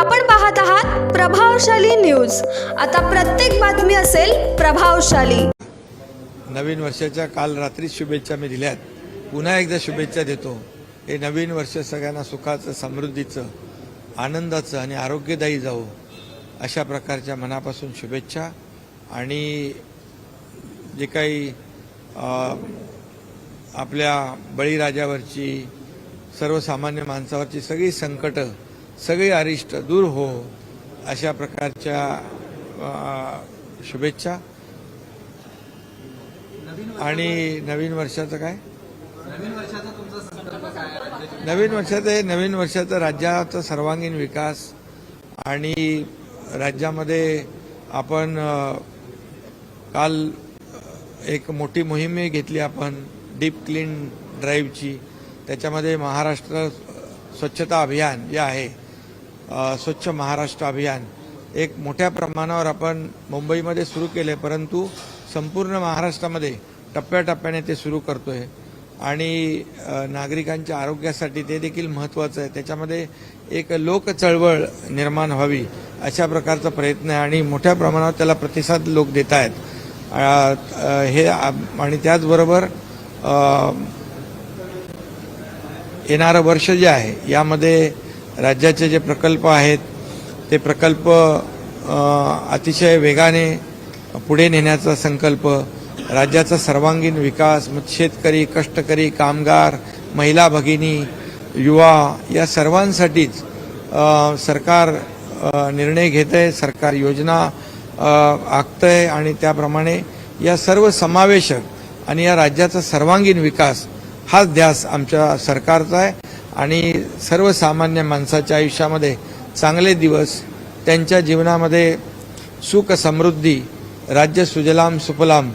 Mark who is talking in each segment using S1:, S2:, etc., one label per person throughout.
S1: आपण पाहत आहात प्रभावशाली न्यूज। आता प्रत्येक बातमी असेल प्रभावशाली।
S2: नवीन वर्षाच्या काल रात्री शुभेच्छा मी दिल्यात, पुन्हा एकदा शुभेच्छा देतो। हे नवीन वर्ष सगळ्यांना सुखाचं, समृद्धीचं, आनंदाचं आणि आरोग्यदायी जावो अशा प्रकारच्या मनापासून शुभेच्छा। आणि जे काही आपल्या बळीराजावरची, सर्वसामान्य माणसावरची सगळी संकट, सगळी अरिष्ट दूर हो अशा प्रकारच्या शुभेच्छा। आणि नवीन वर्षाचं काय, नवीन वर्षाचं राज्याचा सर्वांगीण विकास आणि राज्यामध्ये आपण काल एक मोठी मोहीम घेतली आपण डीप क्लीन ड्राईव्हची। त्याच्यामध्ये महाराष्ट्र स्वच्छता अभियान जे आहे, स्वच्छ महाराष्ट्र अभियान एक मोठ्या प्रमाणावर आपण मुंबईमध्ये सुरू केले, परंतु संपूर्ण महाराष्ट्रामध्ये टप्प्याटप्प्याने ते सुरू करतोय आणि नागरिकांच्या आरोग्यासाठी ते देखील महत्त्वाचं आहे। त्याच्यामध्ये एक लोक चळवळ निर्माण व्हावी अशा प्रकारचा प्रयत्न आहे आणि मोठ्या प्रमाणावर त्याला प्रतिसाद लोक देत आहेत। हे आणि त्याचबरोबर येणारं वर्ष जे आहे यामध्ये राज्याचे जे प्रकल्प आहेत ते प्रकल्प अतिशय वेगाने पुढे नेण्याचा संकल्प, राज्याचा सर्वांगीण विकास, शेतकरी, कष्टकरी, कामगार, महिला भगिनी, युवा या सर्वांसाठीच सरकार निर्णय घेत आहे, सरकार योजना आखतंय आणि त्याप्रमाणे या सर्व समावेशक आणि या राज्याचा सर्वांगीण विकास हाच ध्यास आमच्या सरकारचा आहे। आणि सर्वसामान्य माणसाच्या आयुष्यामध्ये चांगले दिवस, त्यांच्या जीवनामध्ये सुख समृद्धी, राज्य सुजलाम सुफलाम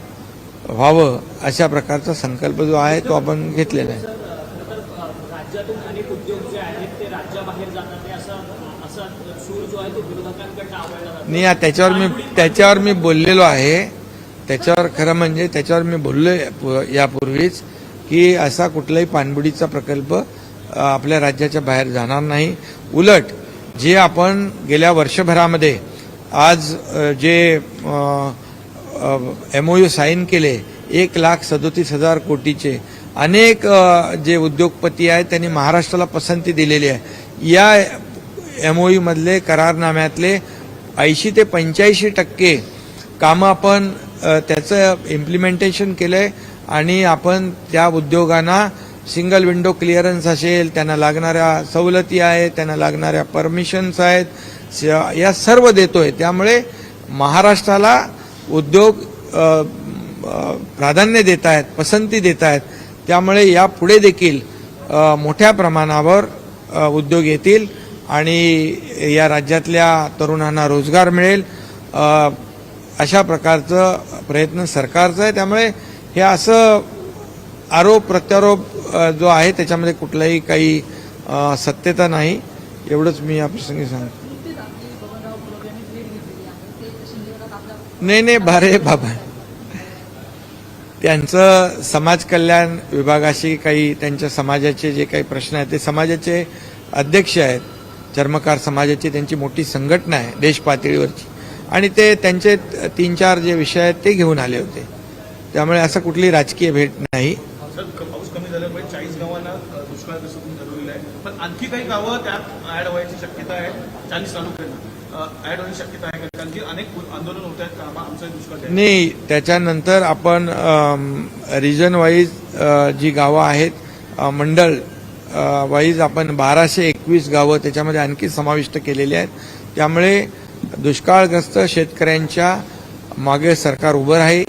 S2: व्हावं अशा प्रकारचा संकल्प जो आहे तो आपण घेतलेला आहे।
S3: राज्यातून अनेक उद्योग जे आहेत ते राज्याबाहेर जातात, असा सूर जो आहे तो विरोधकांकडून आवडला जातो।
S2: नाही, त्याच्यावर मी बोललेलो आहे। त्याच्यावर खरं म्हणजे त्याच्यावर मी बोललो यापूर्वीच की असा कुठलाही पाणबुडीचा प्रकल्प आपल्या राज्याच्या बाहेर जाणार नाही। उलट जे आपण गेल्या वर्षभरामध्ये आज जे MOU साईन केले 1,37,000 कोटीचे, अनेक जे उद्योगपती आहेत त्यांनी महाराष्ट्राला पसंती दिलेली आहे। या MOU मधले करारनाम्यातले 80 ते 85% कामं आपण त्याचं इम्प्लिमेंटेशन केलंय आणि आपण त्या उद्योगांना सिंगल विंडो क्लिअरन्स असेल, त्यांना लागणाऱ्या सवलती आहेत, त्यांना लागणाऱ्या परमिशन्स आहेत, या सर्व देतोय। त्यामुळे महाराष्ट्राला उद्योग प्राधान्य देत आहेत, पसंती देत आहेत। त्यामुळे यापुढे देखील मोठ्या प्रमाणावर उद्योग येतील आणि या राज्यातल्या तरुणांना रोजगार मिळेल अशा प्रकारचं प्रयत्न सरकारचा आहे। त्यामुळे हे असं आरोप प्रत्यारोप जो आहे त्याच्यामध्ये कुठलाही काही सत्यता नाही, एवढंच मी या प्रसंगी सांगतो। नाही, बारे बाबा, त्यांचं समाज कल्याण विभागाशी काही त्यांच्या समाजाचे जे काही प्रश्न आहेत ते समाजाचे अध्यक्ष आहेत, चर्मकार समाजाची त्यांची मोठी संघटना आहे देश पातळीवरची, आणि ते त्यांचे 3-4 जे विषय आहेत ते घेऊन आले होते। त्यामुळे असं कुठली राजकीय भेट नाही।
S4: पाऊस कमी झाल्यामुळे 40 गावांना दुष्काळग्रस्त ठरवलेलं आहे, पण आणखी काही गावं त्यात ऍड व्हायची शक्यता आहे। 40 तालुक्यांना ऍड होण्याची शक्यता आहे, कारण की अनेक आंदोलन होत आहेत का आमचा दुष्काळ
S2: नाही। त्याच्यानंतर आपण रिजन वाईज जी गावं आहेत, मंडळ वाईज आपण 1221 गावं त्याच्यामध्ये आणखी समाविष्ट केलेली आहेत। त्यामुळे दुष्काळग्रस्त शेतकऱ्यांच्या मागे सरकार उभं राहील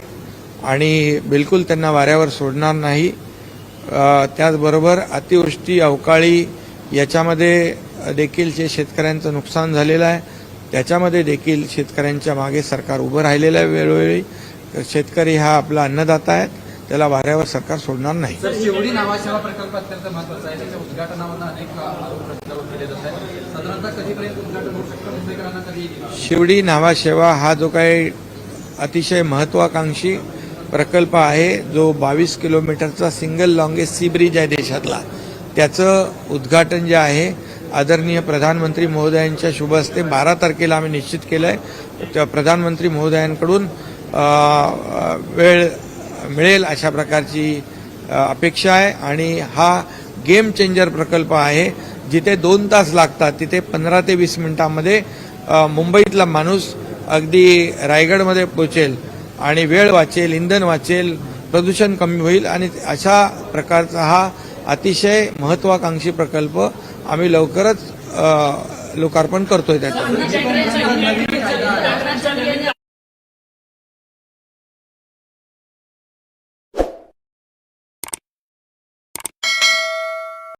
S2: आणि बिलकुल त्यांना वाऱ्यावर सोडणार नाही। त्याचबरोबर अतिवृष्टी, अवकाळी याच्यामध्ये देखील जे शेतकऱ्यांचं नुकसान झालेलं आहे त्याच्यामध्ये देखील शेतकऱ्यांच्या मागे सरकार उभं राहिलेलं आहे। वेळोवेळी शेतकरी हा आपला अन्नदाता आहे, त्याला वाऱ्यावर सरकार सोडणार नाही।
S5: शिवडी नावासेवा प्रकल्प अत्यंत महत्त्वाचा आहे, त्याच्या उद्घाटनावर अनेक आरोप प्रत्यारोप केले जात आहेत। साधारणतः कधीपर्यंत उद्घाटन होऊ शकतं, मुंबईकरांना कधी?
S2: शिवडी नावासेवा हा जो काही अतिशय महत्वाकांक्षी प्रकल्प आहे, जो 22 किलोमीटरचा सिंगल लॉंगेस्ट सी ब्रिज आहे देशातला, त्याचं उद्घाटन जे आहे आदरणीय प्रधानमंत्री महोदयांच्या शुभ हस्ते 12 तारखेला आम्ही निश्चित केलं आहे. प्रधानमंत्री महोदयांकडून वेळ मिळेल अशा प्रकारची अपेक्षा आहे आणि हा गेम चेंजर प्रकल्प आहे. जिथे 2 तास लागतात तिथे 15 ते 20 मिनिटांमध्ये मुंबईतला माणूस अगदी रायगडमध्ये पोहोचेल आणि वेळ वाचेल, इंधन वाचेल, प्रदूषण कमी होईल आणि अशा प्रकारचा हा अतिशय महत्वाकांक्षी प्रकल्प आम्ही लवकरच लोकार्पण करतोय. त्याच्यात